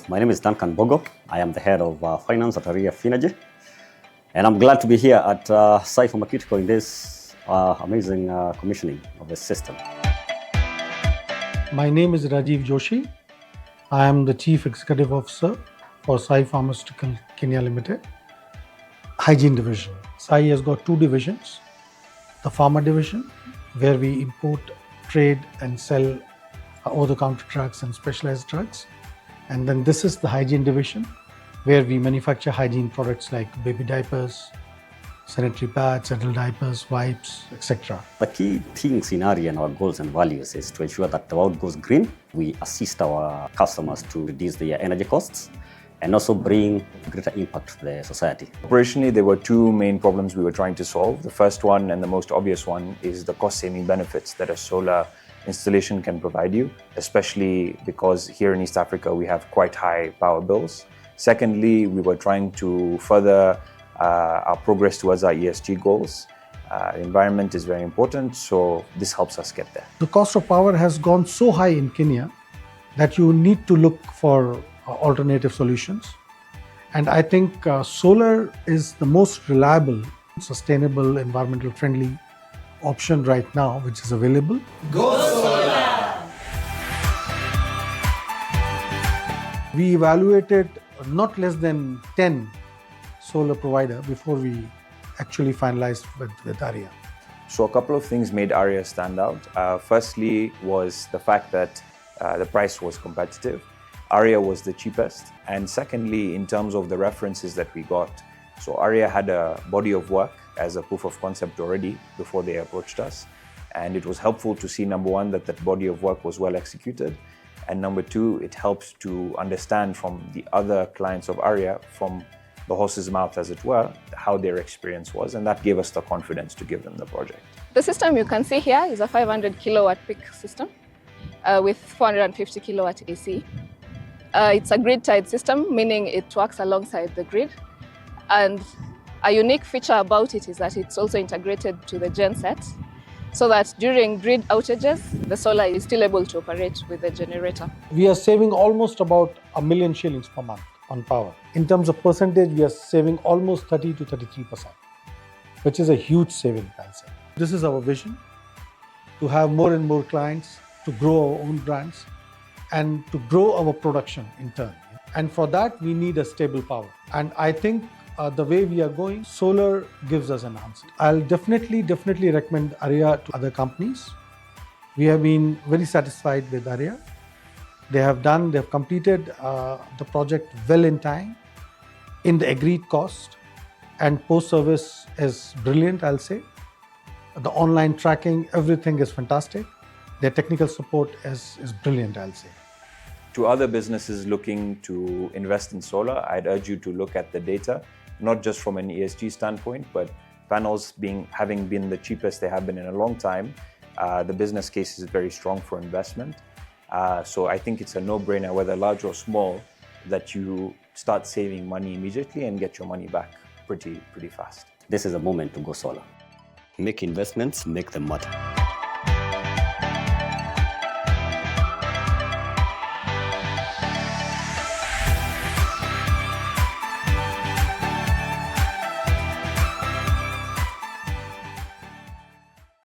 My name is Duncan Bogo. I am the head of finance at Ariya Finergy. And I'm glad to be here at Sai Pharmaceuticals in this amazing commissioning of the system. My name is Rajiv Joshi. I am the Chief Executive Officer for Sai Pharmaceuticals Kenya Ltd, Hygiene Division. Sai has got two divisions. The Pharma Division, where we import, trade and sell over-the-counter drugs and specialized drugs. And then this is the Hygiene Division, where we manufacture hygiene products like baby diapers, sanitary pads, adult diapers, wipes, etc. The key things in Ariya and our goals and values is to ensure that the world goes green. We assist our customers to reduce their energy costs and also bring greater impact to the society. Operationally, there were two main problems we were trying to solve. The first one and the most obvious one is the cost-saving benefits that a solar installation can provide you, especially because here in East Africa we have quite high power bills. Secondly, we were trying to further our progress towards our ESG goals. Environment is very important, so this helps us get there. The cost of power has gone so high in Kenya that you need to look for alternative solutions. And I think solar is the most reliable, sustainable, environmental friendly option right now, which is available. Go solar! We evaluated not less than 10 solar providers before we actually finalized with Ariya. So a couple of things made Ariya stand out. Firstly was the fact that the price was competitive. Ariya was the cheapest. And secondly, in terms of the references that we got, so Ariya had a body of work as a proof of concept already before they approached us. And it was helpful to see, number one, that body of work was well executed. And number two, it helps to understand from the other clients of Ariya, from the horse's mouth as it were, how their experience was. And that gave us the confidence to give them the project. The system you can see here is a 500 kilowatt peak system with 450 kilowatt AC. It's a grid-tied system, meaning it works alongside the grid. And a unique feature about it is that it's also integrated to the genset, so that during grid outages, the solar is still able to operate with the generator. We are saving almost about $1 million shillings per month on power. In terms of percentage, we are saving almost 30 to 33%, which is a huge saving, I'll say. This is our vision, to have more and more clients, to grow our own brands, and to grow our production in turn. And for that, we need a stable power. And I think the way we are going, solar gives us an answer. I'll definitely recommend Ariya to other companies. We have been very satisfied with Ariya. They've completed the project well in time, in the agreed cost, and post-service is brilliant, I'll say. The online tracking, everything is fantastic. Their technical support is brilliant, I'll say. To other businesses looking to invest in solar, I'd urge you to look at the data, not just from an ESG standpoint, but panels having been the cheapest they have been in a long time, the business case is very strong for investment. So I think it's a no-brainer, whether large or small, that you start saving money immediately and get your money back pretty fast. This is a moment to go solar. Make investments, make them matter.